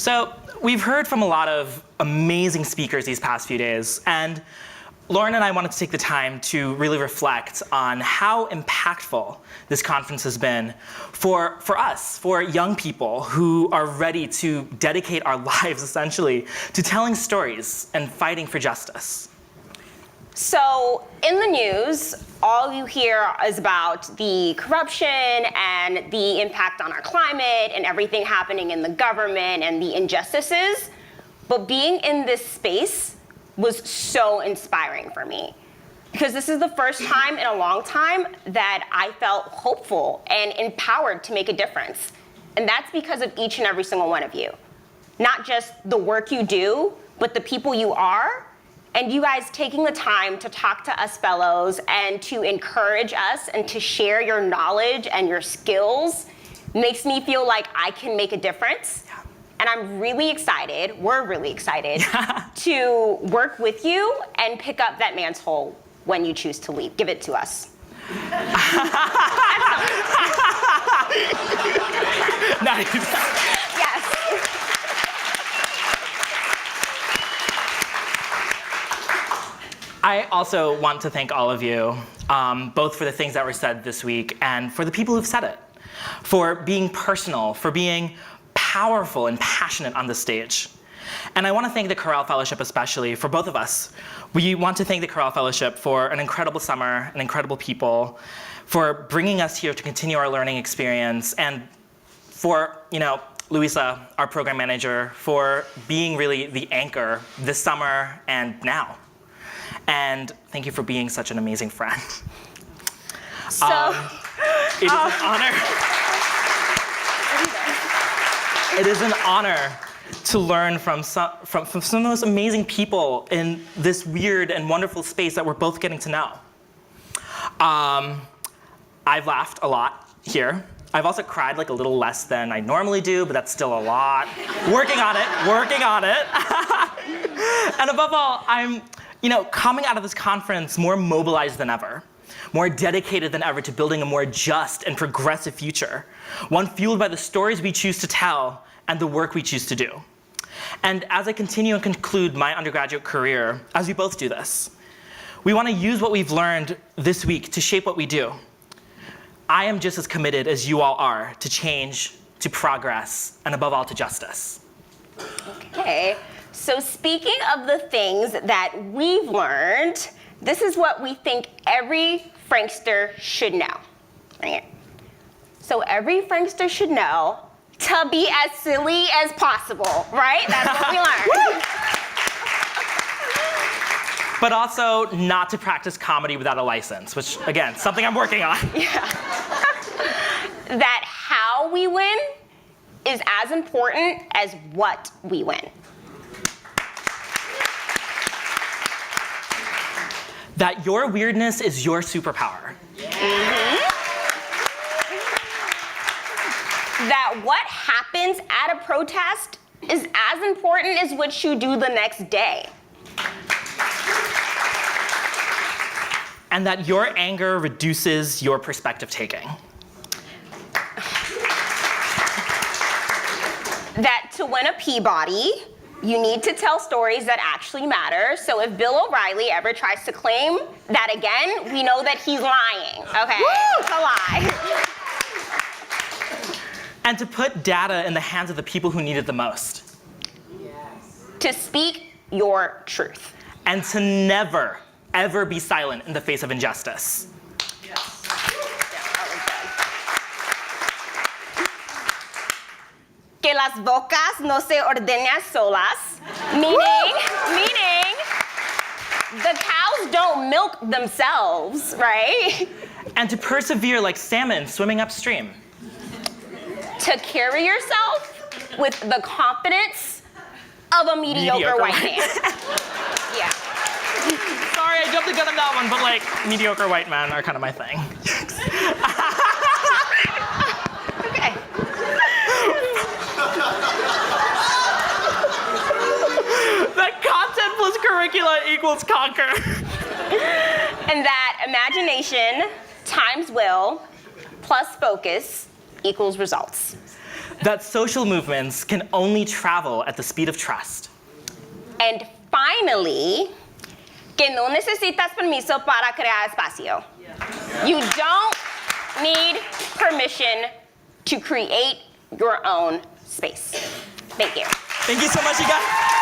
So we've heard from a lot of amazing speakers these past few days, and Lauren and I wanted to take the time to really reflect on how impactful this conference has been for us, for young people who are ready to dedicate our lives, essentially, to telling stories and fighting for justice. So in the news, all you hear is about the corruption and the impact on our climate and everything happening in the government and the injustices. But being in this space was so inspiring for me, because this is the first time in a long time that I felt hopeful and empowered to make a difference. And that's because of each and every single one of you. Not just the work you do, but the people you are. And you guys taking the time to talk to us fellows and to encourage us and to share your knowledge and your skills makes me feel like I can make a difference. Yeah. And I'm really excited, we're really excited, to work with you and pick up that man's hole when you choose to leave. Give it to us. Nice. Yes. I also want to thank all of you, both for the things that were said this week and for the people who've said it, for being personal, for being powerful and passionate on the stage. And I want to thank the Karel Fellowship especially, for both of us. We want to thank the Karel Fellowship for an incredible summer, and incredible people, for bringing us here to continue our learning experience, and for, Louisa, our program manager, for being really the anchor this summer and now. And thank you for being such an amazing friend. So, it is an honor. It is an honor to learn from some of those amazing people in this weird and wonderful space that we're both getting to know. I've laughed a lot here. I've also cried like a little less than I normally do, but that's still a lot. Working on it. And above all, I'm coming out of this conference more mobilized than ever, more dedicated than ever to building a more just and progressive future, one fueled by the stories we choose to tell and the work we choose to do. And as I continue and conclude my undergraduate career, as we both do this, we want to use what we've learned this week to shape what we do. I am just as committed as you all are to change, to progress, and above all, to justice. Okay. So speaking of the things that we've learned, this is what we think every Frankster should know. Right? So every Frankster should know to be as silly as possible, right? That's what we learned. But also not to practice comedy without a license, which, again, something I'm working on. Yeah. That how we win is as important as what we win. That your weirdness is your superpower. Mm-hmm. That what happens at a protest is as important as what you do the next day. And that your anger reduces your perspective taking. That to win a Peabody, you need to tell stories that actually matter. So if Bill O'Reilly ever tries to claim that again, we know that he's lying, okay? Woo! It's a lie. And to put data in the hands of the people who need it the most. Yes. To speak your truth. And to never, ever be silent in the face of injustice. Yes. Que las bocas no se ordeñan solas, meaning the cows don't milk themselves, right? And to persevere like salmon swimming upstream. To carry yourself with the confidence of a mediocre white man. Yeah. Sorry, I jumped the gun on that one, but like mediocre white men are kind of my thing. Okay. That content plus curricula equals conquer. And that imagination times will plus focus equals results. that social movements can only travel at the speed of trust. And finally, que no necesitas permiso para crear espacio. You don't need permission to create your own space. Thank you. Thank you so much, you guys.